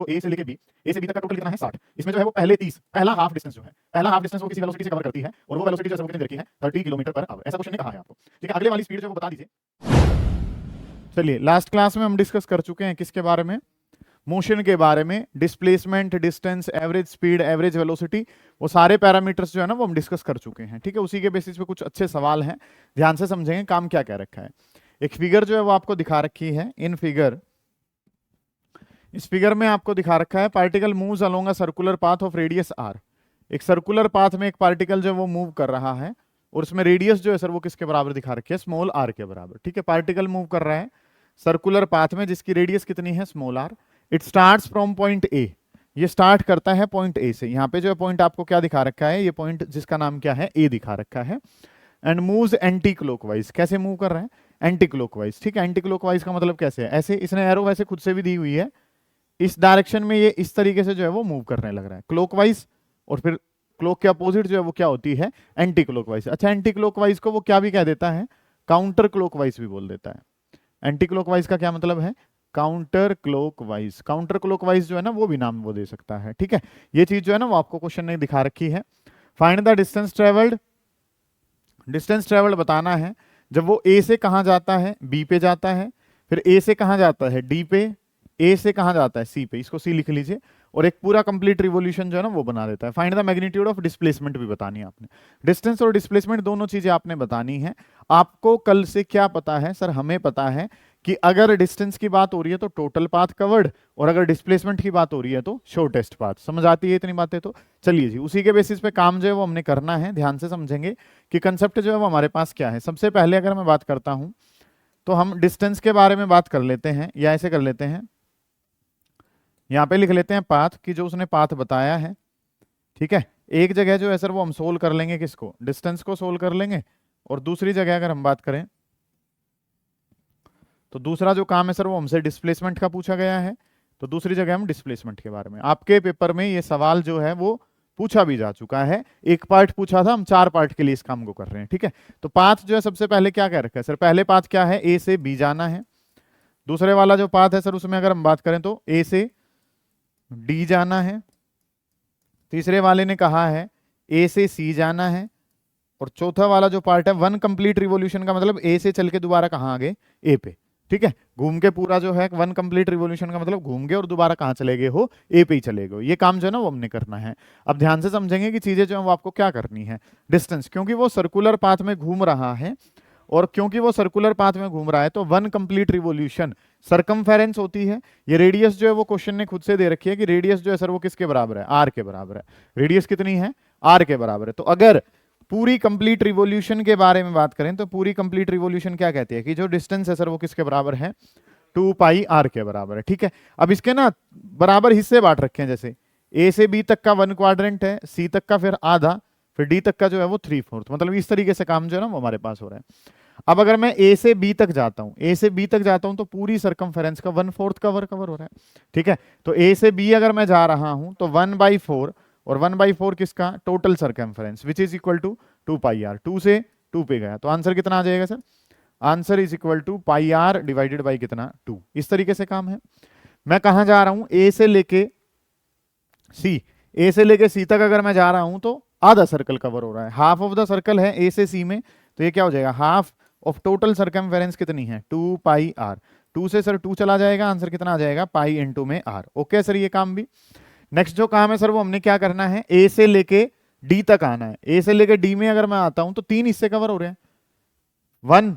तो ए से लेके बी, ए से बी तक का टोटल कितना है 60। इसमें जो है वो पहले 30, पहला हाफ डिस्टेंस जो है, पहला हाफ डिस्टेंस वो किसी वेलोसिटी से कवर करती है और वो वेलोसिटी जो है वो कितनी रखी है 30 किलोमीटर पर आवर। ऐसा क्वेश्चन ने कहा है आपको। ठीक है, अगले वाली स्पीड जो है वो बता दीजिए। चलिए, लास्ट क्लास में हम डिस्कस कर चुके हैं किसके बारे में, मोशन के बारे में, displacement, distance, average speed, average velocity, वो सारे पैरामीटर्स जो है ना वो हम डिस्कस कर चुके हैं। ठीक है, उसी के बेसिस पे कुछ अच्छे सवाल हैं, ध्यान से समझेंगे काम क्या क्या रखा है। एक फिगर जो है वो आपको दिखा रखी है इन फिगर, इस फिगर में आपको दिखा रखा है particle moves along a circular path of radius R. एक सर्कुलर पाथ में एक पार्टिकल जो है वो मूव कर रहा है और उसमें रेडियस जो है सर वो किसके बराबर दिखा रखी है, स्मॉल आर के बराबर। ठीक है, पार्टिकल मूव कर रहा है सर्कुलर पाथ में जिसकी रेडियस कितनी है, small R. It starts from point A, ये स्टार्ट करता है पॉइंट ए से। यहाँ पे जो पॉइंट आपको क्या दिखा रखा है, ये पॉइंट जिसका नाम क्या है, ए दिखा रखा है। एंड मूव्स एंटी क्लॉकवाइज, कैसे मूव कर रहा है, एंटी क्लॉकवाइज। ठीक है, एंटी क्लॉकवाइज का मतलब कैसे है, ऐसे इसने एरो वैसे खुद से भी दी हुई है, इस डायरेक्शन में ये इस तरीके से जो है वो मूव करने लग रहा है क्लॉकवाइज, और फिर क्लॉक के अपोजिट जो है वो क्या होती है, एंटी क्लॉकवाइज। अच्छा, एंटी क्लॉकवाइज को वो क्या भी कह देता है, काउंटर क्लॉकवाइज भी बोल देता है। एंटी क्लॉकवाइज का क्या मतलब है, काउंटर क्लॉकवाइज। काउंटर क्लॉकवाइज जो है ना वो भी नाम वो दे सकता है। ठीक है, ये चीज जो है ना वो आपको क्वेश्चन ने दिखा रखी है। Find the distance travelled, distance travelled बताना है जब वो ए से कहां जाता है, बी पे जाता है, फिर ए से कहां जाता है, डी पे, ए से कहां जाता है, सी पे, इसको सी लिख लीजिए, और एक पूरा कंप्लीट रिवोल्यूशन जो है ना वो बना देता है। Find the magnitude of displacement भी बतानी है आपने, डिस्टेंस और डिस्प्लेसमेंट दोनों चीजें आपने बतानी है। आपको कल से क्या पता है सर, हमें पता है कि अगर डिस्टेंस की बात हो रही है तो टोटल पाथ कवर्ड, और अगर डिस्प्लेसमेंट की बात हो रही है तो शॉर्टेस्ट पाथ। समझ आती है इतनी बातें तो? चलिए जी, उसी के बेसिस पे काम जो है वो हमने करना है। ध्यान से समझेंगे कि कंसेप्ट जो है वो हमारे पास क्या है। सबसे पहले अगर मैं बात करता हूं तो हम डिस्टेंस के बारे में बात कर लेते हैं, या ऐसे कर लेते हैं, यहां पे लिख लेते हैं पाथ की जो उसने पाथ बताया है। ठीक है, एक जगह जो है सर वो हम सोल्व कर लेंगे किसको, डिस्टेंस को सोल्व कर लेंगे, और दूसरी जगह अगर हम बात करें तो दूसरा जो काम है सर वो हमसे डिस्प्लेसमेंट का पूछा गया है, तो दूसरी जगह हम डिस्प्लेसमेंट के बारे में। आपके पेपर में ये सवाल जो है वो पूछा भी जा चुका है, एक पार्ट पूछा था, हम 4 पार्ट के लिए इस काम को कर रहे हैं। ठीक है, तो पाथ जो है सबसे पहले क्या कह रखा है सर, पहले पाथ क्या है, ए से बी जाना है। दूसरे वाला जो पाथ है सर उसमें अगर हम बात करें तो ए से डी जाना है। तीसरे वाले ने कहा है ए से सी जाना है। और चौथा वाला जो पार्ट है, वन कंप्लीट रिवॉल्यूशन का मतलब ए से चल के दोबारा कहां आ गए, ए पे। ठीक है, घूम के पूरा जो है वन कंप्लीट रिवॉल्यूशन का मतलब घूम गए और दोबारा कहां चले गए हो, ए पे ही चले गए। ये काम जो है ना वो हमने करना है। अब ध्यान से समझेंगे कि चीजें जो है वो आपको क्या करनी है। डिस्टेंस, क्योंकि वो सर्कुलर पाथ में घूम रहा है, और क्योंकि वो सर्कुलर पाथ में घूम रहा है तो वन कंप्लीट रिवॉल्यूशन सरकमफेरेंस होती है। ये रेडियस जो है वो क्वेश्चन ने खुद से दे रखी है कि रेडियस जो है सर वो किसके बराबर है, आर के बराबर है। रेडियस कितनी है, आर के बराबर है। तो अगर पूरी कंप्लीट रिवॉल्यूशन के बारे में बात करें तो पूरी कंप्लीट रिवॉल्यूशन क्या कहती है कि जो डिस्टेंस है सर वो किसके बराबर है, 2 पाई आर के बराबर है। ठीक है, अब इसके ना बराबर हिस्से बांट रखे हैं, जैसे ए से बी तक का 1 क्वाड्रेंट है, सी तक का फिर आधा, फिर डी तक का जो है वो 3/4, मतलब इस तरीके से काम जो है ना वो हमारे पास हो रहा है। अब अगर मैं ए से बी तक जाता हूं, ए से बी तक जाता हूं तो पूरी सरकमफेरेंस का 1/4 कवर हो रहा है। ठीक है, तो ए से बी अगर मैं जा रहा हूं तो 1/4, और 1/4 किसका, total circumference, which is equal to 2 pi R. 2 से 2 पे गया तो आंसर कितना आ जाएगा sir, answer is equal to pi R divided by कितना, 2। इस तरीके से काम है। मैं कहां जा रहा हूं, ए से लेके सी, ए से लेके सी तक अगर मैं जा रहा हूं तो आधा सर्कल कवर हो रहा है, हाफ ऑफ द सर्कल है ए से सी में, तो ये क्या हो जाएगा, हाफ ऑफ टोटल सरकमफेरेंस कितनी है, 2 पाई आर। 2 से सर 2 चला जाएगा, आंसर कितना आ जाएगा, पाई इंटू में आर। ओके सर, ये काम भी। नेक्स्ट जो काम है सर वो हमने क्या करना है, ए से लेके डी तक आना है। ए से लेके डी में अगर मैं आता हूं तो 3 हिस्से कवर हो रहे हैं, 1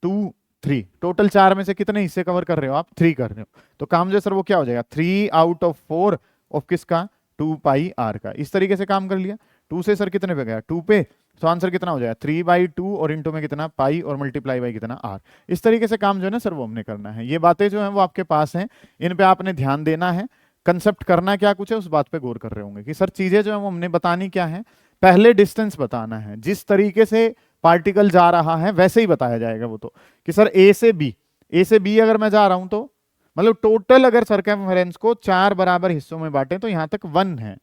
2 3, टोटल 4 में से कितने हिस्से कवर कर रहे हो आप, 3 कर रहे हो। तो काम जो सर वो क्या हो जाएगा, 3 आउट ऑफ 4 ऑफ किसका, 2 पाई आर का। इस तरीके से काम कर लिया। 2 से सर कितने पे गया, 2 पे, तो आंसर कितना हो जाएगा, 3/2, और इंटू में कितना, पाई, और मल्टीप्लाई बाई कितना, आर। इस तरीके से काम जो है ना सर वो हमने करना है। ये बातें जो है वो आपके पास हैं, इन पे आपने ध्यान देना है। कंसेप्ट करना क्या कुछ है उस बात पे गौर कर रहे होंगे कि सर चीजें जो है वो हमने बतानी क्या है, पहले डिस्टेंस बताना है, जिस तरीके से पार्टिकल जा रहा है वैसे ही बताया जाएगा वो, तो कि सर ए से बी, ए से बी अगर मैं जा रहा हूं तो मतलब टोटल अगर सरकमफेरेंस को 4 बराबर हिस्सों में बांटे तो यहां तक 1 है,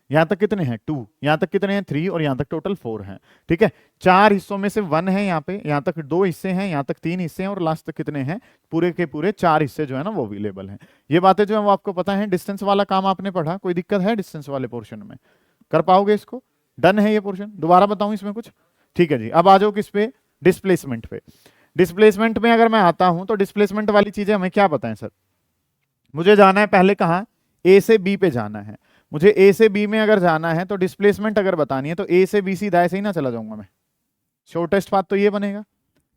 यहां तक कितने हैं 2, यहां तक कितने हैं 3 और यहां तक टोटल 4 हैं। ठीक है, 4 हिस्सों में से 1 है यहाँ पे, यहां तक 2 हिस्से हैं, यहां तक 3 हिस्से हैं और लास्ट तक कितने हैं, पूरे के पूरे 4 हिस्से जो है ना वो अवेलेबल हैं। ये बातें जो है वो आपको पता है। डिस्टेंस वाला काम आपने पढ़ा, कोई दिक्कत है डिस्टेंस वाले पोर्शन में? कर पाओगे इसको? डन है ये पोर्शन? दोबारा बताऊं इसमें कुछ? ठीक है जी, अब आ जाओ किस पे, डिस्प्लेसमेंट पे। डिस्प्लेसमेंट में अगर मैं आता हूं तो डिस्प्लेसमेंट वाली चीजें हमें क्या पता है सर? मुझे जाना है पहले कहां, ए से बी पे जाना है। मुझे ए से बी में अगर जाना है तो डिस्प्लेसमेंट अगर बतानी है तो ए से बी सीधा ऐसे ही ना चला जाऊंगा मैं, शॉर्टेस्ट पाथ तो ये बनेगा।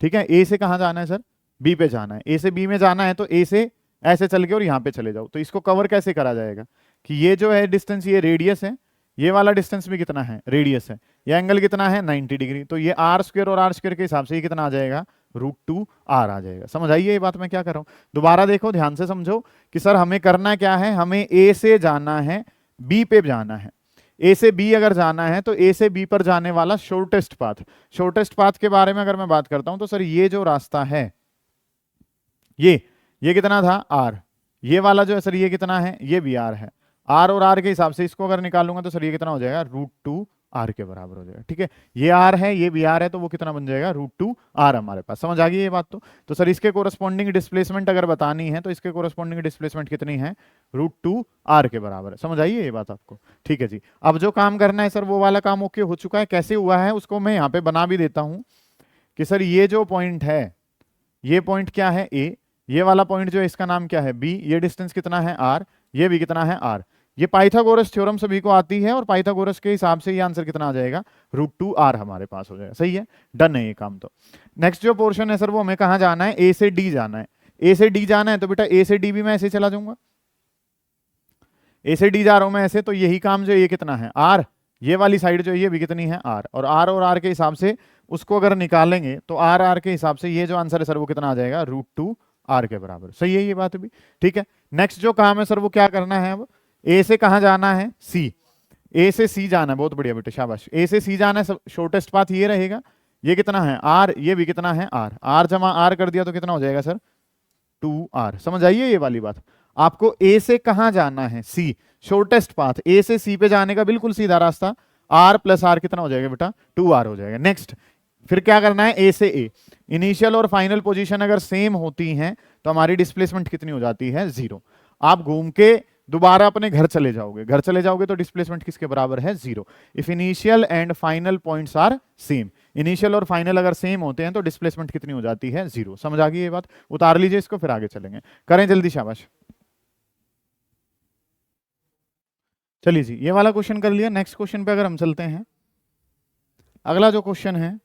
ठीक है, ए से कहां जाना है सर, बी पे जाना है। ए से बी में जाना है तो ए से ऐसे चल के और यहां पे चले जाओ। तो इसको कवर कैसे करा जाएगा कि ये जो है डिस्टेंस, ये रेडियस है, ये वाला डिस्टेंस भी कितना है, रेडियस है, ये एंगल कितना है 90 डिग्री, तो ये आर स्क्वायर और आर स्क्वायर के हिसाब से ये कितना आ जाएगा, √2 आर आ जाएगा। समझ आइए ये बात मैं क्या कर रहा हूं? दोबारा देखो ध्यान से समझो कि सर हमें करना क्या है, हमें ए से जाना है बी पे जाना है। ए से बी अगर जाना है तो ए से बी पर जाने वाला शॉर्टेस्ट पाथ, शॉर्टेस्ट पाथ के बारे में अगर मैं बात करता हूं तो सर ये जो रास्ता है ये कितना था आर, ये वाला जो है सर ये कितना है, ये भी आर है। आर और आर के हिसाब से इसको अगर निकालूंगा तो सर ये कितना हो जाएगा, √2 आर के बराबर हो जाएगा। ठीक है, ये आर है ये भी आर है, तो वो कितना बन जाएगा, √2 आर हमारे पास। समझ आ गई ये बात? तो सर इसके कोरस्पॉन्डिंग डिस्प्लेसमेंट अगर बतानी है तो इसके कोरस्पॉन्डिंग डिस्प्लेसमेंट कितनी है, √2 आर के बराबर है। समझ आइए ये बात आपको? ठीक है जी, अब जो काम करना है सर वो वाला काम ओके हो चुका है। कैसे हुआ है उसको मैं यहाँ पे बना भी देता हूँ कि सर ये जो पॉइंट है, ये पॉइंट क्या है ए, ये वाला पॉइंट जो है इसका नाम क्या है बी, ये डिस्टेंस कितना है आर, ये भी कितना है आर। ये पाइथागोरस थ्योरम सभी को आती है और पाइथागोरस के हिसाब से ये आंसर कितना आ जाएगा, √2 आर हमारे पास हो जाएगा। सही है, डन है ये काम। तो नेक्स्ट जो पोर्शन है सर वो हमें कहाँ जाना है, ए से डी जाना है। ए से डी जाना है तो बेटा ए से डी भी मैं ऐसे चला जाऊंगा, ए से डी जा रहा हूं मैं ऐसे, तो यही काम जो ये कितना है आर, ये वाली साइड जो ये भी कितनी है आर, और आर के हिसाब से उसको अगर निकालेंगे तो आर के हिसाब से ये जो आंसर है सर वो कितना आ जाएगा, √2 आर के बराबर। सही है ये बात भी? ठीक है, नेक्स्ट जो काम है सर वो क्या करना है, अब ए से कहां जाना है, सी, ए से सी जाना है। बहुत बढ़िया बेटे, शाबाश। ए से सी जाना है, शॉर्टेस्ट पाथ ये रहेगा। ये कितना है आर, ये भी कितना है आर, आर जमा आर कर दिया तो कितना हो जाएगा सर, 2r। समझ आइए ये वाली बात? आपको ए से कहां जाना है, सी, शॉर्टेस्ट पाथ, ए से सी पे जाने का बिल्कुल सीधा रास्ता, r प्लस आर कितना हो जाएगा बेटा, 2r हो जाएगा। नेक्स्ट फिर क्या करना है, ए से ए, इनिशियल और फाइनल पोजीशन अगर सेम होती हैं तो हमारी डिस्प्लेसमेंट कितनी हो जाती है, 0। आप घूम के दोबारा अपने घर चले जाओगे, घर चले जाओगे तो डिस्प्लेसमेंट किसके बराबर है, 0। If initial and final points are same, इनिशियल और फाइनल अगर सेम होते हैं तो डिस्प्लेसमेंट कितनी हो जाती है, 0। समझ आ गई ये बात? उतार लीजिए इसको, फिर आगे चलेंगे। करें जल्दी, शाबाश। चलिए जी, ये वाला क्वेश्चन कर लिया। नेक्स्ट क्वेश्चन पे अगर हम चलते हैं, अगला जो क्वेश्चन है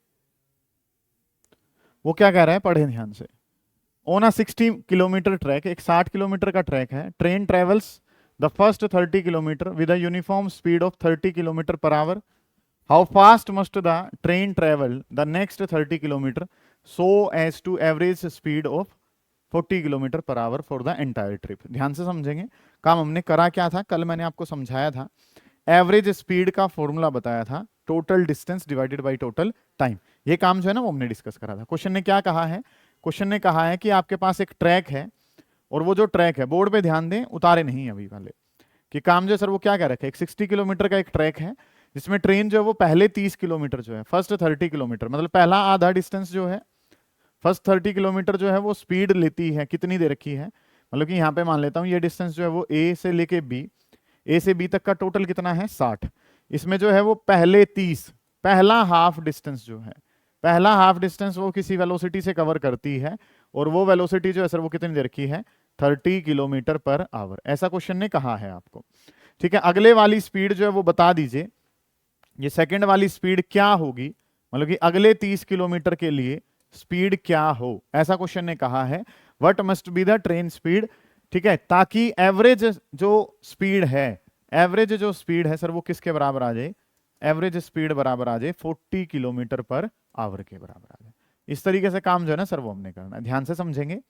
वो क्या कह रहा है, पढ़े ध्यान से। ऑन अ 60 किलोमीटर ट्रैक, एक 60 किलोमीटर का ट्रैक है, train travels the first 30 kilometre with a uniform speed of 30 kilometre per hour. How fast must the train travel the next 30 kilometre so as to average speed of 40 kilometre per hour for the entire trip. ध्यान से समझेंगे काम हमने करा क्या था, कल मैंने आपको समझाया था, एवरेज स्पीड का फॉर्मूला बताया था, total distance divided by total time. ये काम जो है ना वो हमने डिस्कस करा था। क्वेश्चन ने क्या कहा है, क्वेश्चन ने कहा है कि आपके पास एक ट्रैक है और वो जो ट्रैक है, बोर्ड पे ध्यान दें, उतारे नहीं अभी वाले, कि काम जो है सर वो क्या कह रखा है, एक 60 किलोमीटर का एक ट्रैक है जिसमें ट्रेन जो है वो पहले 30 किलोमीटर जो है, फर्स्ट 30 किलोमीटर मतलब पहला आधा डिस्टेंस जो है, फर्स्ट 30 किलोमीटर जो है वो स्पीड लेती है, कितनी दे रखी है, मतलब कि यहाँ पे मान लेता हूँ ये डिस्टेंस जो है वो ए से लेके बी, ए से बी तक का टोटल कितना है 60। इसमें जो है वो पहले 30, पहला हाफ डिस्टेंस जो है, पहला हाफ डिस्टेंस वो किसी वेलोसिटी से कवर करती है और वो वेलोसिटी जो है सर वो कितनी दे रखी है, 30 किलोमीटर पर आवर। ऐसा क्वेश्चन ने कहा है आपको। ठीक है, अगले वाली स्पीड जो है वो बता दीजिए, ये सेकंड वाली स्पीड क्या होगी, मतलब कि अगले 30 किलोमीटर के लिए स्पीड क्या हो, ऐसा क्वेश्चन ने कहा है। What must be the train speed. ठीक है, ताकि एवरेज जो स्पीड है, एवरेज जो स्पीड है सर वो किसके बराबर आ जाए, एवरेज स्पीड बराबर आ जाए 40 किलोमीटर पर आवर के बराबर आ जाए। इस तरीके से काम जो है ना सर वो हमने करना है। ध्यान से समझेंगे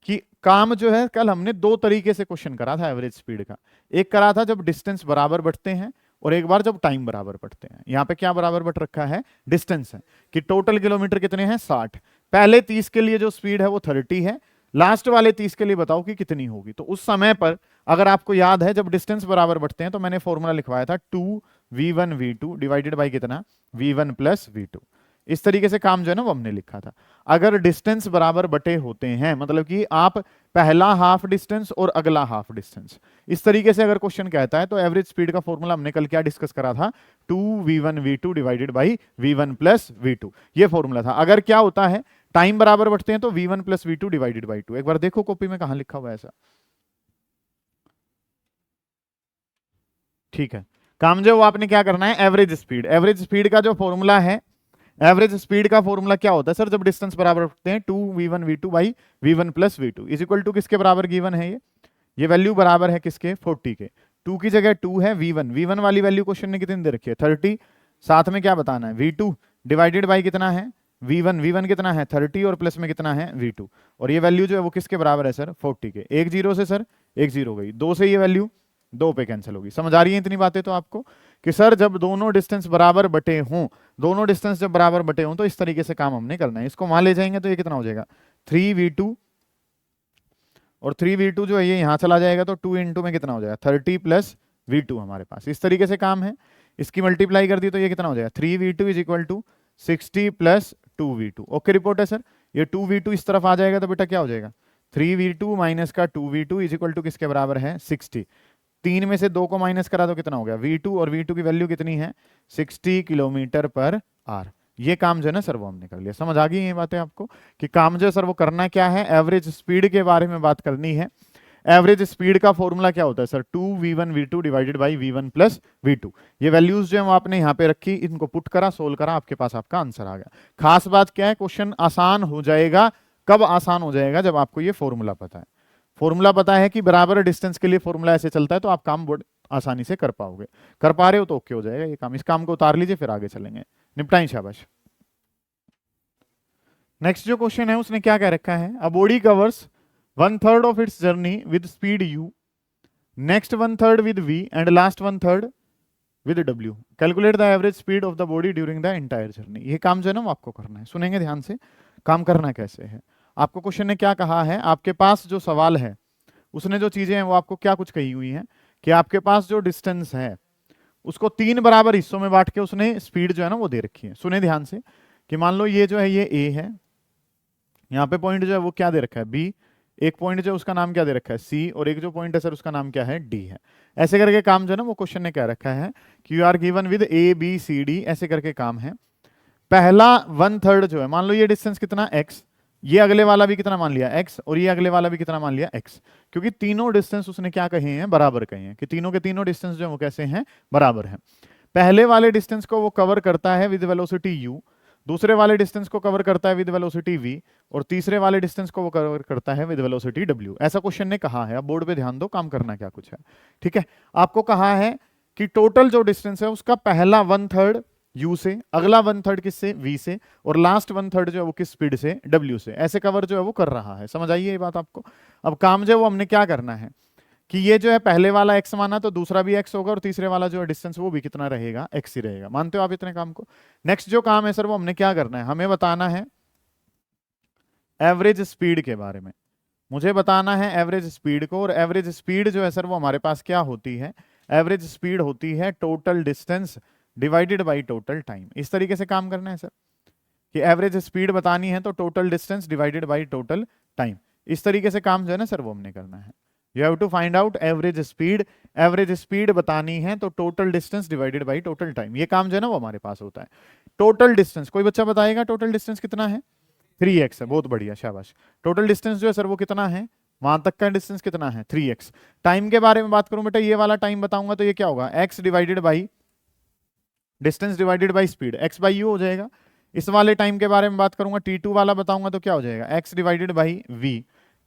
कि काम जो है कल हमने दो तरीके से क्वेश्चन करा था एवरेज स्पीड का। एक करा था जब डिस्टेंस बराबर बढ़ते हैं और एक बार जब टाइम बराबर बढ़ते हैं। यहाँ पे क्या बराबर बढ़ रखा है, डिस्टेंस है, कि टोटल किलोमीटर कितने हैं 60, पहले 30 के लिए जो स्पीड है वो 30 है, लास्ट वाले 30 के लिए बताओ कि कितनी होगी। तो उस समय पर अगर आपको याद है जब डिस्टेंस बराबर बढ़ते हैं तो मैंने फॉर्मूला लिखवाया था 2v1v2 डिवाइडेड बाई कितना v1 प्लस v2। इस तरीके से काम जो है ना वो हमने लिखा था। अगर डिस्टेंस बराबर बटे होते हैं मतलब कि आप पहला हाफ डिस्टेंस और अगला हाफ डिस्टेंस, इस तरीके से अगर क्वेश्चन कहता है तो एवरेज स्पीड का फॉर्मूला हमने कल क्या डिस्कस करा था, 2v1v2 divided by v1 plus v2, ये फॉर्मूला था। अगर क्या होता है टाइम बराबर बढ़ते हैं तो v1 plus v2 divided by 2। एक बार देखो कॉपी में कहां लिखा हुआ है ऐसा। ठीक है, काम जो आपने क्या करना है, एवरेज स्पीड, एवरेज स्पीड का जो फॉर्मूला है, एवरेज स्पीड का फॉर्मूला क्या होता है सर, जब डिस्टेंस बराबर होते हैं 2v1v2 by v1 plus v2 is equal to किसके बराबर गिवन है, ये वैल्यू बराबर है किसके, 40 के। 2 की जगह 2 है, v1 वाली वैल्यू क्वेश्चन ने कितनी दे रखी है, 30। साथ में क्या बताना है, v2 डिवाइडेड बाई कितना है, v1 कितना है 30 और प्लस में कितना है v2, और ये वैल्यू जो है वो किसके बराबर है सर, 40 के। एक जीरो से सर एक जीरो गई, दो से ये वैल्यू दो पे कैंसिल होगी। समझ आ रही है इतनी बातें तो आपको, कि सर जब दोनों डिस्टेंस बराबर बटे हों, दोनों डिस्टेंस जब बराबर बटे हों तो इस तरीके से काम हमने करना है। इसको वहां ले जाएंगे तो ये कितना हो जाएगा 3v2, और 3v2 जो है ये यहां चला जाएगा तो 2 इंटू में कितना हो जाएगा 30 प्लस v2 हमारे पास। इस तरीके से काम है, इसकी मल्टीप्लाई कर दी तो ये कितना हो जाएगा 3v2 is equal to 60 plus 2v2। Okay report है सर, ये 2v2 इस तरफ आ जाएगा तो बेटा क्या हो जाएगा 3v2 माइनस का 2v2 इज इक्वल टू किसके बराबर है 60। 3 में से 2 को माइनस करा तो कितना हो गया v2, और v2 की वैल्यू कितनी है 60 किलोमीटर पर आवर। ये काम जो है ना सर वो हमने कर लिया। समझ आ गई ये बातें आपको, कि काम जो है सर वो करना क्या है, एवरेज स्पीड के बारे में बात करनी है। एवरेज स्पीड का फॉर्मूला क्या होता है sir, 2v1v2 divided by v1 plus v2। ये वैल्यूज जो है वो आपने यहाँ पे रखी, इनको पुट करा, सोल्व करा, आपके पास आपका आंसर आ गया। खास बात क्या है, क्वेश्चन आसान हो जाएगा। कब आसान हो जाएगा, जब आपको ये फॉर्मूला पता है। फॉर्मूला पता है कि बराबर डिस्टेंस के लिए फॉर्मूला ऐसे चलता है तो आप काम बहुत आसानी से कर पाओगे। कर पा रहे हो तो ओके हो जाएगा ये काम। इस काम को उतार लीजिए फिर आगे चलेंगे, निपटाएं, शाबाश। नेक्स्ट जो क्वेश्चन है उसने क्या कह रखा है, a body covers 1/3 of its journey with speed u, next 1/3 with v and last 1/3 with w, calculate the average speed of the body during the entire journey. ये काम जो है ना वो आपको करना है। सुनेंगे ध्यान से, काम करना कैसे है। आपको क्वेश्चन ने क्या कहा है, आपके पास जो सवाल है उसने जो चीजें हैं वो आपको क्या कुछ कही हुई हैं, कि आपके पास जो डिस्टेंस है उसको 3 बराबर हिस्सों में बांट के उसने स्पीड जो है ना वो दे रखी है। सुने ध्यान से, कि मान लो ये जो है ये a है, यहाँ पे पॉइंट जो है वो क्या दे रखा है b, एक पॉइंट जो है उसका नाम क्या दे रखा है c, और एक जो पॉइंट है सर उसका नाम क्या है d है। ऐसे करके काम जो है ना वो क्वेश्चन ने क्या रखा है कि you are given with a b c d, ऐसे करके काम है। पहला 1/3 जो है, मान लो ये डिस्टेंस कितना x, ये अगले वाला भी कितना मान लिया x, और ये अगले वाला भी कितना मान लिया x, क्योंकि तीनों डिस्टेंस उसने क्या कहे हैं, बराबर कहे हैं, कि तीनों के तीनों डिस्टेंस जो है वो कैसे हैं, बराबर हैं। पहले वाले डिस्टेंस को वो कवर करता है विद वेलोसिटी u, दूसरे वाले डिस्टेंस को कवर करता है विद वेलोसिटी v, और तीसरे वाले डिस्टेंस को वो कवर करता है विद वेलोसिटी w। ऐसा क्वेश्चन ने कहा है। अब बोर्ड पे ध्यान दो, काम करना क्या कुछ है। ठीक है, आपको कहा है कि टोटल जो डिस्टेंस है उसका पहला 1/3 u से, अगला 1/3 किससे, v से, और लास्ट 1/3 जो है वो किस स्पीड से, w से, ऐसे कवर जो है वो कर रहा है। समझ आइए ये बात आपको। अब काम जो है वो हमने क्या करना है, कि ये जो है पहले वाला x माना तो दूसरा भी x होगा, और तीसरे वाला जो है डिस्टेंस वो भी कितना रहेगा, x ही रहेगा। मानते हो आप इतने काम को। नेक्स्ट जो काम है सर वो हमने क्या करना है, हमें बताना है एवरेज स्पीड के बारे में। मुझे बताना है एवरेज स्पीड को, और एवरेज स्पीड जो है सर वो हमारे पास क्या होती है, एवरेज स्पीड होती है total distance divided by total time. इस तरीके से काम करना है सर, कि एवरेज स्पीड बतानी है तो total distance divided by total time. इस तरीके से काम जो है ना सर वो हमने करना है। You have to find out average speed, average speed बतानी है तो total distance divided by total time. ये काम जो है ना वो हमारे पास होता है। टोटल डिस्टेंस, कोई बच्चा बताएगा टोटल डिस्टेंस कितना है, 3x है, बहुत बढ़िया, शाबाश। टोटल डिस्टेंस जो है सर वो कितना है, वहां तक का डिस्टेंस कितना है, 3x। टाइम के बारे में बात करूं बेटा, ये वाला टाइम बताऊंगा तो ये क्या होगा, x divided by distance divided by speed, x by u हो जाएगा। इस वाले टाइम के बारे में बात करूंगा, t2 वाला बताऊंगा तो क्या हो जाएगा, x divided by v।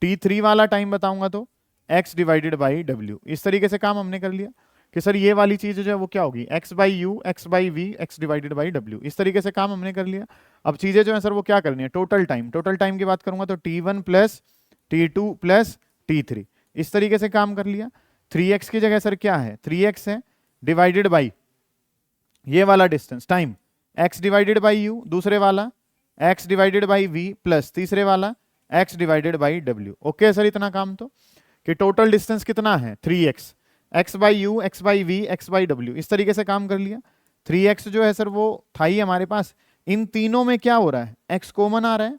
t3 वाला टाइम बताऊंगा तो x डिवाइडेड बाई w। इस तरीके से काम हमने कर लिया कि सर ये वाली चीज जो है वो क्या होगी, x by U, x by V, x divided by w। इस तरीके से काम हमने कर लिया। अब चीजें जो है सर वो क्या करनी है, टोटल टाइम, टोटल टाइम की बात करूंगा तो t1 plus t2 plus t3, इस तरीके से काम कर लिया। 3x की जगह सर क्या है, 3x है, डिवाइडेड बाई ये वाला distance time, x divided by you, दूसरे वाला x divided by v, plus तीसरे वाला x divided by w। Okay sir, इतना काम तो कि टोटल डिस्टेंस कितना है 3x, x by U, x by V, x by W, इस तरीके से काम कर लिया। 3x जो है सर वो था ही हमारे पास। इन तीनों में क्या हो रहा है, x कॉमन आ रहा है,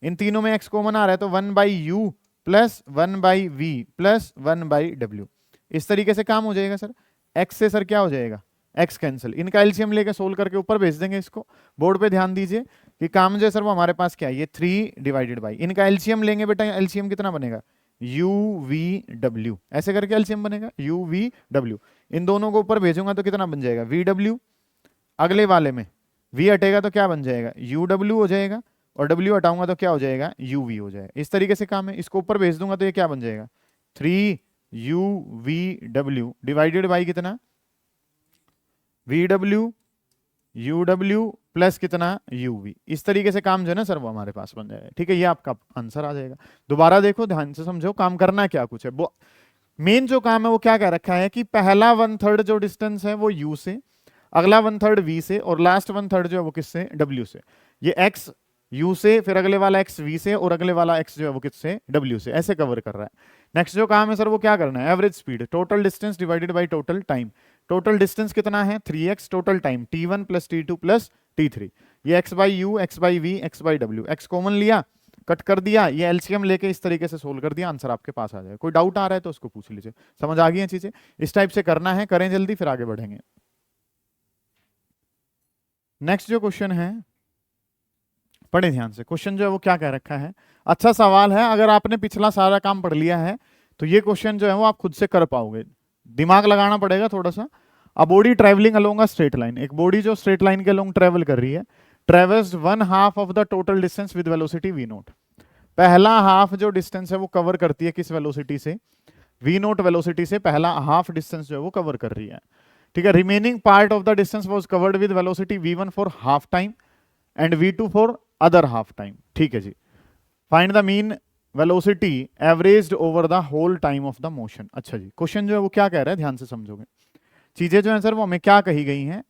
इन तीनों में x कॉमन आ रहा है, तो 1 by U plus 1 by V plus 1 by W, इस तरीके से काम हो जाएगा सर। x से सर क्या हो जाएगा, x कैंसिल, इनका एलसीएम लेके सोल्व करके ऊपर भेज देंगे इसको। बोर्ड पे ध्यान दीजिए कि काम जो है सर वो हमारे पास क्या है, ये 3 डिवाइडेड बाई, इनका एलसीएम लेंगे बेटा, एलसीएम कितना बनेगा, यू वी डब्ल्यू, ऐसे करके एलसीएम बनेगा यू वी डब्ल्यू। इन दोनों को ऊपर भेजूंगा तो कितना बन जाएगा, वी डब्ल्यू, अगले वाले में v हटेगा तो क्या बन जाएगा, यू डब्ल्यू हो जाएगा, और w हटाऊंगा तो क्या हो जाएगा, यू वी हो जाएगा। इस तरीके से काम है, इसको ऊपर भेज दूंगा तो ये क्या बन जाएगा, 3 U V W divided by कितना, V W U W plus कितना, यू वी। इस तरीके से काम जो है ना सर वो हमारे पास बन जाएगा। ठीक है, ये आपका आंसर आ जाएगा। दोबारा देखो, ध्यान से समझो, काम करना क्या कुछ है। वो मेन जो काम है वो क्या कह रखा है कि पहला 1/3 जो डिस्टेंस है वो u से, अगला 1/3 v से, और लास्ट 1/3 जो है वो किससे, w से। ये x u से, फिर अगले वाला x v से, और अगले वाला x जो है वो किससे, w से, ऐसे कवर कर रहा है। नेक्स्ट जो काम है सर वो क्या करना है, average speed, total distance divided by total time. Total distance कितना है 3x, total time t1 plus t2 plus t3। ये x by U, x by V, x by W, x common लिया, कट कर दिया, ये एलसीएम लेके इस तरीके से सोल्व कर दिया, आंसर आपके पास आ जाए। कोई डाउट आ रहा है तो उसको पूछ लीजिए। समझ आ गई हैं चीजें, इस टाइप से करना है, करें जल्दी फिर आगे बढ़ेंगे। नेक्स्ट जो क्वेश्चन है, पढ़े ध्यान से, क्वेश्चन जो है वो क्या कह रखा है। अच्छा सवाल है, अगर आपने पिछला सारा काम पढ़ लिया है तो ये क्वेश्चन जो है वो आप खुद से कर पाओगे, दिमाग लगाना पड़ेगा थोड़ा सा। A body travelling along a straight line, एक बॉडी जो स्ट्रेट लाइन के अलोंग ट्रेवल कर रही है, travels 1/2 of the total distance with velocity v not. पहला हाफ जो डिस्टेंस है वो कवर करती है किस वेलोसिटी से, v नॉट वेलोसिटी से पहला हाफ डिस्टेंस जो है वो कवर कर रही है। ठीक है, remaining part of the distance was covered with velocity v1 for half time and v2 for other half time. ठीक है जी, find the mean velocity averaged over the whole time of the motion. अच्छा जी, question जो है वो क्या कह रहा है, ध्यान से समझोगे चीजें जो है सर वो हमें क्या कही गई हैं।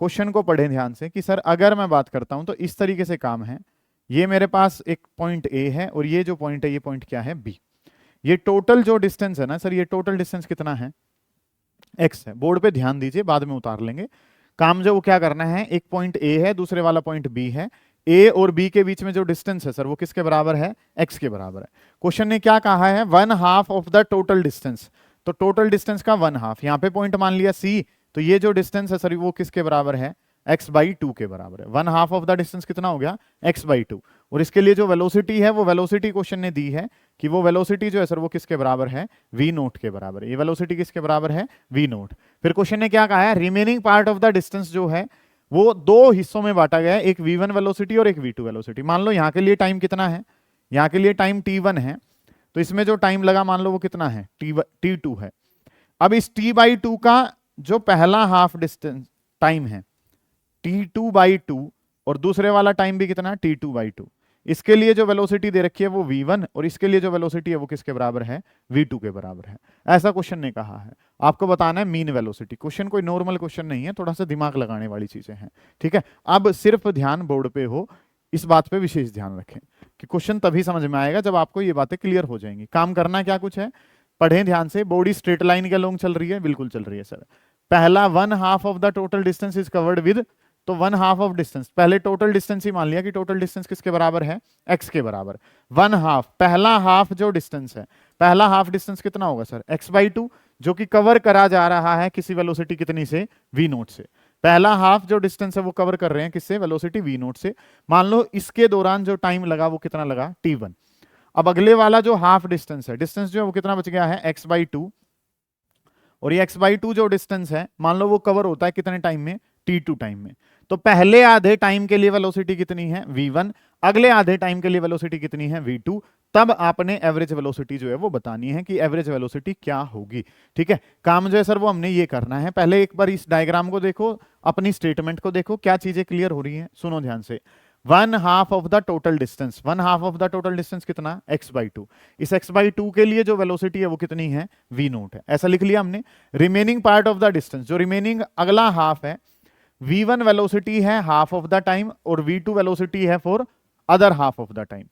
क्वेश्चन को पढ़ें ध्यान से कि सर अगर मैं बात करता हूं तो इस तरीके से काम है, ये मेरे पास एक पॉइंट ए है और ये जो पॉइंट है ये पॉइंट क्या है बी। ये टोटल जो डिस्टेंस है ना सर, ये टोटल डिस्टेंस कितना है, एक्स है। बोर्ड पे ध्यान दीजिए, बाद में उतार लेंगे। काम जो वो क्या करना है, एक पॉइंट ए है, दूसरे वाला पॉइंट बी है, ए और बी के बीच में जो डिस्टेंस है सर वो किसके बराबर है, एक्स के बराबर है। क्वेश्चन ने क्या कहा है, 1/2 ऑफ द टोटल डिस्टेंस, तो टोटल डिस्टेंस का 1/2, यहाँ पे पॉइंट मान लिया सी, तो ये जो डिस्टेंस है सर वो किसके बराबर है, x बाई 2 के बराबर है। 1/2 ऑफ द डिस्टेंस कितना हो गया, x बाई 2। और इसके लिए जो वेलोसिटी है वो वेलोसिटी क्वेश्चन ने दी है कि वो वेलोसिटी जो है सर वो किसके बराबर है, v नोट के बराबर है। ये वेलोसिटी किसके बराबर है, v नोट। फिर क्वेश्चन ने क्या कहा है, remaining part of the distance जो है वो दो हिस्सों में बांटा गया है, एक v1 वेलोसिटी और एक v2 वेलोसिटी। मान लो यहाँ के लिए टाइम कितना है, यहाँ के लिए टाइम t1 है, तो इसमें जो टाइम लगा मान लो वो कितना है, t2 है। अब इस t बाई 2 का जो पहला हाफ डिस्टेंस टाइम है t2 बाई 2, और दूसरे वाला टाइम भी कितना, t2 बाई 2। इसके लिए जो वेलोसिटी दे रखी है वो v1, और इसके लिए जो वेलोसिटी है वो किसके बराबर है, v2 के बराबर है। ऐसा क्वेश्चन ने कहा है, आपको बताना है मीन वेलोसिटी। क्वेश्चन कोई नॉर्मल क्वेश्चन नहीं है, थोड़ा सा दिमाग लगाने वाली चीजें हैं। ठीक है, अब सिर्फ ध्यान बोर्ड पे हो, इस बात पे विशेष ध्यान रखें कि क्वेश्चन तभी समझ में आएगा जब आपको ये बातें क्लियर हो जाएंगी। काम करना क्या कुछ है, पढ़ें ध्यान से। बॉडी स्ट्रेट लाइन के अलोंग चल रही है, बिल्कुल चल रही है सर। पहला 1/2 of the total distance is covered with, तो 1/2 ऑफ डिस्टेंस, पहले टोटल डिस्टेंस ही मान लिया कि टोटल डिस्टेंस किसके बराबर है, x के बराबर। 1/2, पहला हाफ जो डिस्टेंस है, पहला हाफ डिस्टेंस कितना होगा सर, x बाई 2, जो कि कवर करा जा रहा है किसी वेलोसिटी कितनी से, v नोट से। पहला हाफ जो डिस्टेंस है वो कवर कर रहे हैं किससे, वेलोसिटी v नोट से। मान लो इसके दौरान जो टाइम लगा वो कितना लगा, t1। अब अगले वाला जो हाफ डिस्टेंस है, डिस्टेंस जो है वो कितना बच गया है, x बाई 2, और ये x बाई 2 जो डिस्टेंस है मान लो वो कवर होता है कितने टाइम में, t2 टाइम में। तो पहले आधे टाइम के लिए वेलोसिटी कितनी है, v1, अगले आधे टाइम के लिए वेलोसिटी कितनी है, v2। तब आपने एवरेज वेलोसिटी जो है वो बतानी है कि एवरेज वेलोसिटी क्या होगी। ठीक है, काम जो है सर वो हमने ये करना है। पहले एक बार इस डायग्राम को देखो, अपनी स्टेटमेंट को देखो, क्या चीजें क्लियर हो रही हैं, सुनो ध्यान से। 1/2 of the total distance, 1/2 of the total distance कितना, x बाई 2। इस x बाई 2 के लिए जो वेलोसिटी है वो कितनी है, v नोट है, ऐसा लिख लिया हमने। Remaining part of the distance, जो रिमेनिंग अगला हाफ है, v1 वेलोसिटी है हाफ ऑफ द टाइम और v2 वेलोसिटी है for other half of the time.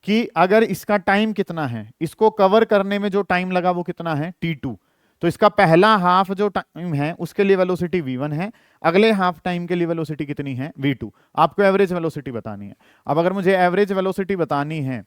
कि अगर इसका टाइम कितना है, इसको कवर करने में जो टाइम लगा वो कितना है, t2। तो इसका पहला हाफ जो टाइम है उसके लिए वेलोसिटी v1 है, अगले हाफ टाइम के लिए वेलोसिटी कितनी है, v2। आपको एवरेज वेलोसिटी बतानी है। अब अगर मुझे एवरेज वेलोसिटी बतानी है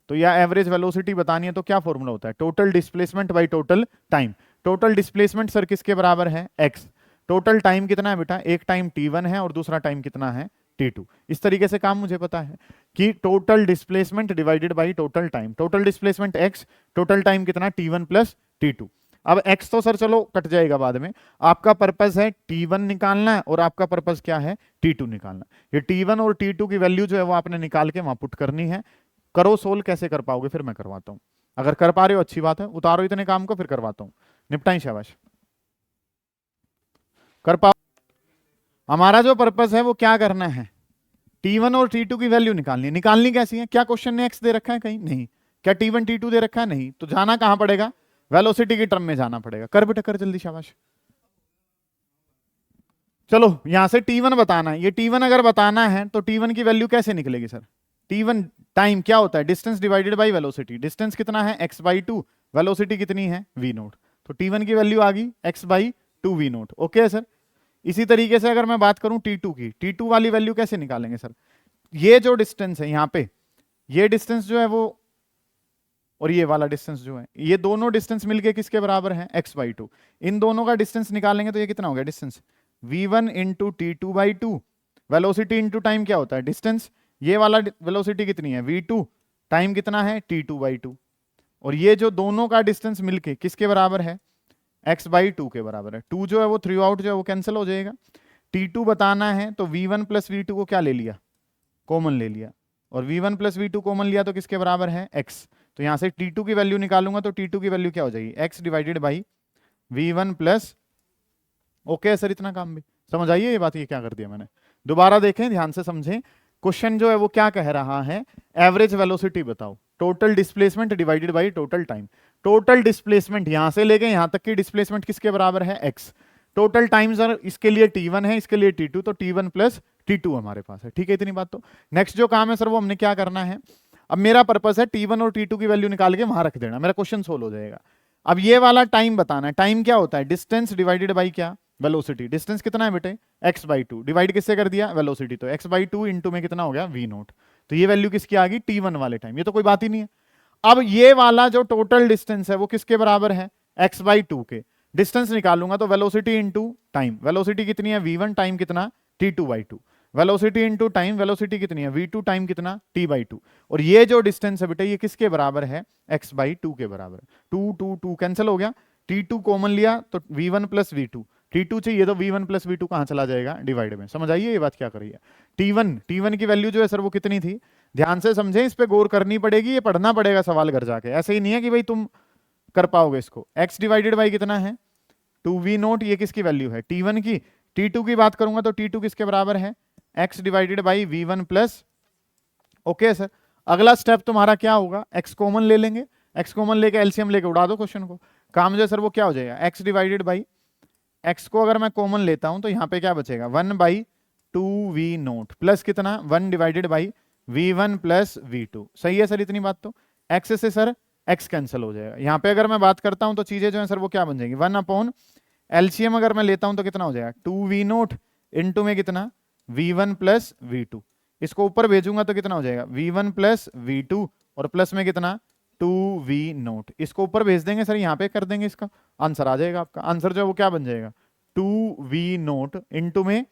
तो या एवरेज वेलोसिटी बतानी है तो क्या फॉर्मूला होता है, total displacement by total time. Total displacement sir किसके बराबर है, x। टोटल टाइम कितना है बेटा, एक टाइम t1 है और दूसरा टाइम कितना है, t2। इस तरीके से काम मुझे पता है कि total displacement divided by total time, total displacement x, total time कितना t1 प्लस t2। अब x तो सर चलो कट जाएगा बाद में, आपका पर्पस है t1 निकालना है और आपका पर्पस क्या है, t2 निकालना। ये t1 और t2 की वैल्यू जो है वो आपने निकाल के वहां पुट करनी है। करो सोल्व, कैसे कर पाओगे फिर मैं करवाता हूं, अगर कर पा रहे हो अच्छी बात है, उतारो इतने काम को फिर करवाता हूं, निपटाई शाबाश। कर पाओ। हमारा जो पर्पस है वो क्या करना है, t1 और t2 की वैल्यू निकालनी है। निकालनी कैसी है, क्या क्वेश्चन ने x दे रखा है कहीं, नहीं। क्या t1 t2 दे रखा है, नहीं। तो जाना कहां पड़ेगा, वेलोसिटी की टर्म में जाना पड़ेगा। कर बेटा कर जल्दी, शाबाश। चलो यहां से t1 बताना है, ये t1 अगर बताना है तो t1 की वैल्यू कैसे निकलेगी सर, t1 टाइम क्या होता है, distance divided by velocity. Distance कितना है, x/2, वेलोसिटी कितनी है, v0। तो t1 की वैल्यू आ गई x/2 v0। Okay sir. इसी तरीके से अगर मैं बात करूं t2 की, t2 वाली वैल्यू कैसे निकालेंगे सर, ये जो डिस्टेंस है यहां पे, ये डिस्टेंस जो है वो और ये वाला डिस्टेंस जो है, ये दोनों डिस्टेंस मिलके किसके बराबर है, x/2। इन दोनों का डिस्टेंस निकालेंगे तो ये कितना हो गया, distance v1 into t2/2, velocity into time क्या होता है, डिस्टेंस। ये वाला वेलोसिटी कितनी है, v2, टाइम कितना है, t2/2। और ये जो दोनों का डिस्टेंस मिलके किसके बराबर है, x/2 के बराबर है। 2 जो है वो थ्रू आउट जो है वो कैंसिल हो जाएगा। t2 बताना है तो v1 प्लस v2 को क्या ले लिया, कॉमन ले लिया, और v1 प्लस v2 कॉमन लिया तो किसके बराबर है, x। तो यहां से t2 की वैल्यू निकालूंगा तो t2 की वैल्यू क्या हो जाएगी, x divided by v1 plus. Okay sir, इतना काम भी समझ आइए ये बात, ये क्या कर दिया मैंने, दोबारा देखें ध्यान से समझें। क्वेश्चन जो है वो क्या कह रहा है, एवरेज वेलोसिटी बताओ, total displacement divided by total time. Total displacement यहां से लेके यहां तक की डिस्प्लेसमेंट किसके बराबर है, x। टोटल टाइम सर इसके लिए t1 है, इसके लिए t2, तो t1 प्लस t2 हमारे पास है। ठीक है, इतनी बात। तो नेक्स्ट जो काम है सर वो हमने क्या करना है, अब मेरा पर्पस है t1 और t2 की वैल्यू निकाल के वहां रख देना, मेरा क्वेश्चन सोल्व हो जाएगा। अब ये वाला टाइम बताना है, टाइम क्या होता है, डिस्टेंस डिवाइडेड बाई क्या, वेलोसिटी। डिस्टेंस कितना है बेटे, x/2, डिवाइड किससे कर दिया, वेलोसिटी। तो x/2 इंटू में कितना हो गया, v0। तो ये वैल्यू किसकी आ गई, t1 वाले टाइम, ये तो कोई बात ही नहीं है। अब ये वाला जो टोटल डिस्टेंस है वो किसके बराबर है, x/2 के। डिस्टेंस निकालूंगा तो वेलोसिटी इंटू टाइम, वेलोसिटी कितनी है, v1, टाइम कितना, t2/2। Velocity into time, velocity कितनी है, v2, टाइम कितना, t/2। और ये जो डिस्टेंस है बेटा ये किसके बराबर है, x/2 के बराबर है। 2 कैंसिल हो गया, t2 कॉमन लिया तो v1 प्लस v2, t2 चाहिए तो v1 प्लस v2 कहां चला जाएगा, डिवाइड में। समझ आइए ये बात क्या करी है। t1 की वैल्यू जो है सर वो कितनी थी, ध्यान से समझें, इस पे गौर करनी पड़ेगी, ये पढ़ना पड़ेगा सवाल घर जाके, ऐसे ही नहीं है कि भाई तुम कर पाओगे इसको। x डिवाइडेड बाई कितना है, 2v0, ये किसकी वैल्यू है, t1 की। t2 की बात करूंगा तो t2 किसके बराबर है, x divided by v1 plus. Okay sir, अगला स्टेप तुम्हारा क्या होगा, x कॉमन ले लेंगे, x कॉमन लेके एलसीएम लेके उड़ा दो क्वेश्चन को। काम जो है सर वो क्या हो जाएगा, x डिवाइडेड बाई, x को अगर मैं कॉमन लेता हूं तो यहां पे क्या बचेगा, 1/2v0 प्लस कितना, 1 divided by v1 plus v2। सही है सर, इतनी बात। तो x से सर x कैंसिल हो जाएगा। यहां पे अगर मैं बात करता हूं तो चीजें जो है सर वो क्या बन जाएंगी, 1 एलसीएम अगर मैं लेता हूं तो कितना हो जाएगा, 2v0 इंटू में कितना, v1 प्लस v2। इसको ऊपर भेजूंगा तो कितना हो जाएगा, v1 प्लस v2 और प्लस में कितना, 2v0। इसको ऊपर भेज देंगे सर, यहां पे कर देंगे, इसका आंसर आ जाएगा। आपका आंसर जो है वो क्या बन जाएगा, 2v0 इंटू में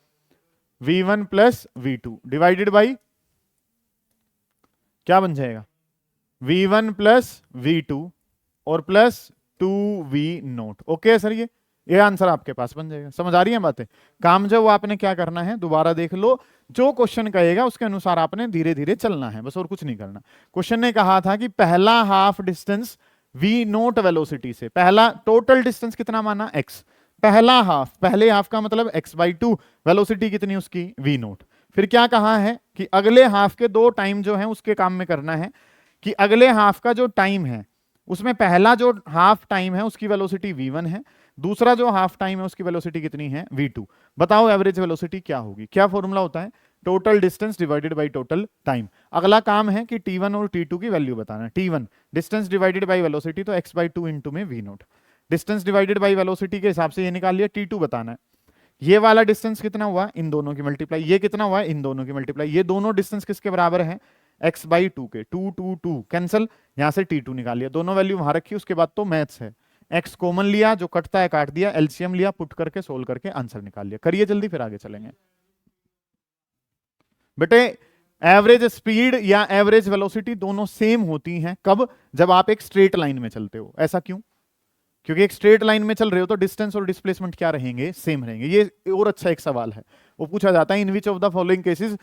v1 plus v2 divided by क्या बन जाएगा, v1 प्लस v2 और प्लस 2v0। ओके सर, ये आंसर आपके पास बन जाएगा। समझ आ रही है बातें। काम जो वो आपने क्या करना है, दोबारा देख लो, जो क्वेश्चन कहेगा उसके अनुसार आपने धीरे धीरे चलना है, बस और कुछ नहीं करना। क्वेश्चन ने कहा था कि पहला हाफ डिस्टेंस v0 वेलोसिटी से, पहला टोटल डिस्टेंस कितना माना, x। पहला हाफ, पहले हाफ का मतलब x/2, वेलोसिटी कितनी उसकी, v0। फिर क्या कहा है कि अगले हाफ के दो टाइम जो है उसके काम में करना है कि अगले हाफ का जो टाइम है उसमें पहला जो हाफ टाइम है उसकी वेलोसिटी v1 है, दूसरा जो हाफ टाइम है उसकी वेलोसिटी कितनी है, v2। बताओ एवरेज वेलोसिटी क्या होगी, क्या फॉर्मूला होता है, total distance divided by total time. अगला काम है कि t1 और t2 की वैल्यू बताना। t1 distance divided by velocity, तो x/2 इंटू में v note. Distance divided by velocity के हिसाब से ये निकाल लिया। t2 बताना है। ये वाला डिस्टेंस कितना हुआ, इन दोनों की मल्टीप्लाई। ये कितना हुआ, इन दोनों की मल्टीप्लाई। ये दोनों डिस्टेंस किसके बराबर हैं, x/2 के। 2 2 2 कैंसिल, यहां से t2 निकाल लिया। दोनों वैल्यू वहां रखी, उसके बाद तो मैथ्स है। x कॉमन लिया, जो कटता है काट दिया, एलसीएम लिया, पुट करके सोल्व करके आंसर निकाल लिया। करिए जल्दी, फिर आगे चलेंगे बेटे। एवरेज स्पीड या एवरेज वेलोसिटी दोनों सेम होती हैं कब, जब आप एक स्ट्रेट लाइन में चलते हो। ऐसा क्यों, क्योंकि एक स्ट्रेट लाइन में चल रहे हो तो डिस्टेंस और डिस्प्लेसमेंट क्या रहेंगे, सेम रहेंगे। ये और अच्छा एक सवाल है, वो पूछा जाता है, in which of the following cases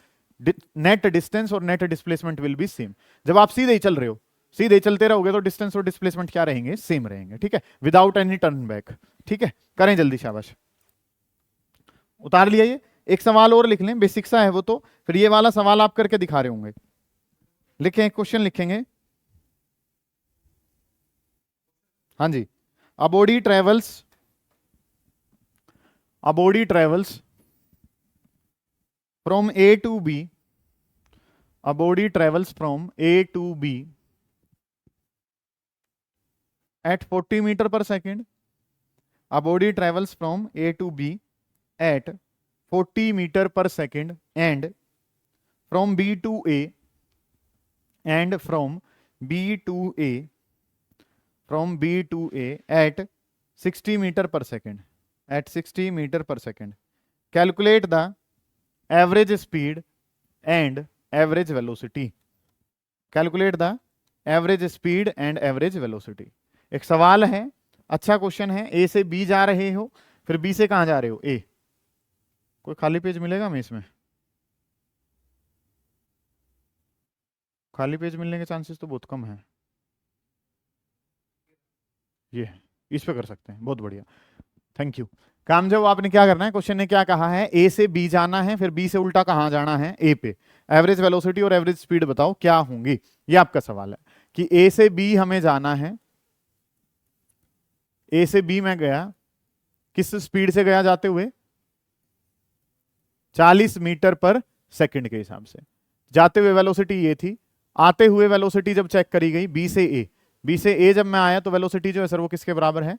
net distance और net displacement will be same. जब आप सीधे ही चल रहे हो, सीधे ही चलते रहोगे तो डिस्टेंस और डिस्प्लेसमेंट क्या रहेंगे, सेम रहेंगे। ठीक है, विदाउट एनी टर्न बैक। ठीक है, करें जल्दी, शाबाश। उतार लिया। ये एक सवाल और लिख लें, बेसिक सा है वो, तो फिर ये वाला सवाल आप करके दिखा रहे होंगे। लिखें, क्वेश्चन लिखेंगे। हाँ जी। A body travels from A to B. A body travels from A to B at 40 meter per second. A body travels from A to B at 40 meter per second and from B to A and from B to A at 60 meter per second. At 60 meter per second. Calculate the average speed and average velocity. Calculate the average speed and average velocity. एक सवाल है, अच्छा question है। ए से B जा रहे हो, फिर बी से कहां जा रहे हो, ए। कोई खाली पेज मिलेगा हमें इसमें? खाली पेज मिलने के चांसेस तो बहुत कम है। ये इस पे कर सकते हैं, बहुत बढ़िया, थैंक यू। काम जब आपने क्या करना है, क्वेश्चन ने क्या कहा है, ए से बी जाना है, फिर बी से उल्टा कहां जाना है, ए पे। एवरेज वेलोसिटी और एवरेज स्पीड बताओ क्या होंगी, ये आपका सवाल है। कि ए से बी हमें जाना है, ए से बी में गया, किस स्पीड से गया जाते हुए, 40 मीटर पर सेकंड के हिसाब से। जाते हुए वेलोसिटी ये थी, आते हुए वेलोसिटी जब चेक करी गई बी से ए, बी से ए जब मैं आया तो वेलोसिटी जो है सर वो किसके बराबर है,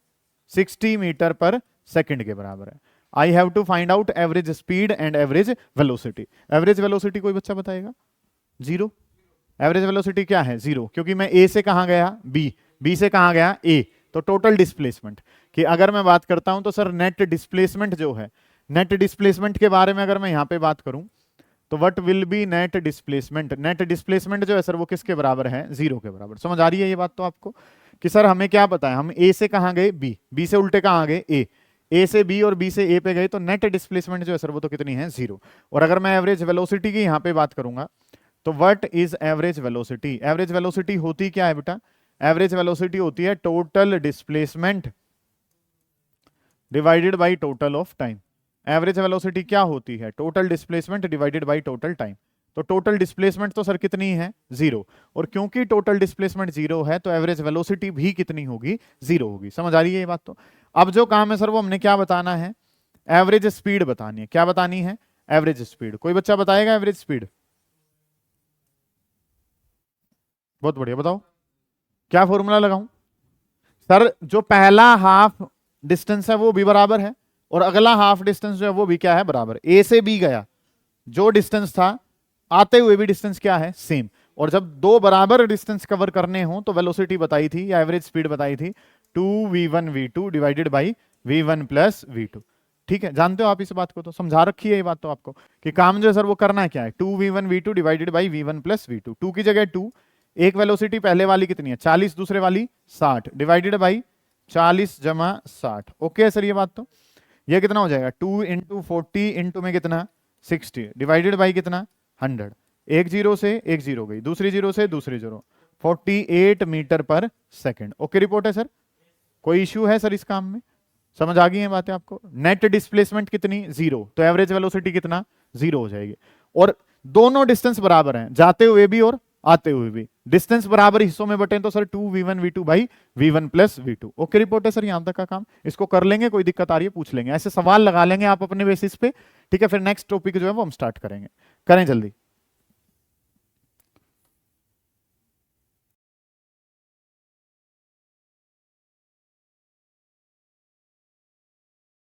60 मीटर पर सेकंड के बराबर है। I have to find out average speed and average velocity. Average velocity कोई बच्चा बताएगा, 0। एवरेज वेलोसिटी क्या है, 0, क्योंकि मैं ए से कहां गया, बी, बी से कहां गया, ए। तो टोटल डिस्प्लेसमेंट की अगर मैं बात करता हूं तो सर नेट डिस्प्लेसमेंट जो है, नेट डिस्प्लेसमेंट के बारे में अगर मैं यहां पे बात करूं तो what will be net displacement. Net displacement जो है सर वो किसके बराबर है, 0 के बराबर। समझ आ रही है ये बात तो आपको, कि सर हमें क्या पता है, हम ए से कहां गए, बी, बी से उल्टे कहां गए, ए से बी और बी से ए पे गए, तो नेट डिस्प्लेसमेंट जो है सर वो तो कितनी है, 0। और अगर मैं एवरेज वेलोसिटी की यहां पे बात करूंगा तो what is average velocity. Average velocity होती क्या है बेटा, एवरेज वेलोसिटी होती है total displacement divided by total of time. Average velocity क्या होती है, total displacement divided by total time. तो टोटल डिस्प्लेसमेंट तो सर कितनी है, 0, और क्योंकि टोटल डिस्प्लेसमेंट 0 है तो एवरेज वेलोसिटी भी कितनी होगी, 0 होगी। समझ आ रही है ये बात तो। अब जो काम है सर वो हमने क्या बताना है, एवरेज स्पीड बतानी है। क्या बतानी है, एवरेज स्पीड। कोई बच्चा बताएगा एवरेज स्पीड, बहुत बढ़िया, बताओ क्या फॉर्मूला लगाऊं। सर जो पहला हाफ डिस्टेंस है वो भी बराबर है, और अगला हाफ डिस्टेंस जो है वो भी क्या है, बराबर। ए से बी गया, जो डिस्टेंस था आते हुए भी डिस्टेंस क्या है, सेम। और जब दो बराबर डिस्टेंस कवर करने हो तो वेलोसिटी बताई थी या एवरेज स्पीड बताई थी 2v1 v2 divided by v1 plus v2। ठीक है, जानते हो आप इस बात को, तो समझा रखी है ये बात तो आपको, कि काम जो है सर वो करना क्या है, 2v1 v2 divided by v1 plus v2। 2 की जगह 2, एक वेलोसिटी पहले वाली कितनी है 40, दूसरे वाली 60, डिवाइडेड बाई 40 जमा 60। ओके है सर ये बात तो। ये कितना हो जाएगा, 2 इंटू 40 इंटू में कितना 60 डिवाइडेड बाई कितना 100। एक जीरो से एक जीरो गई, दूसरी जीरो से दूसरी जीरो, 48 मीटर पर सेकंड। ओके रिपोर्ट है सर, कोई इश्यू है सर इस काम में, समझ आ गई है बातें आपको। नेट डिस्प्लेसमेंट कितनी, 0, तो एवरेज वेलोसिटी कितना 0 हो जाएगी। और दोनों डिस्टेंस बराबर हैं, जाते हुए भी और आते हुए भी। डिस्टेंस बराबर हिस्सों में बटे तो sir 2v1v2 by v1 plus v2। Okay report है सर, यहां तक का काम इसको कर लेंगे, कोई दिक्कत आ रही है पूछ लेंगे, ऐसे सवाल लगा लेंगे आप अपने बेसिस पे। ठीक है, फिर नेक्स्ट टॉपिक जो है वो हम स्टार्ट करेंगे, करें जल्दी।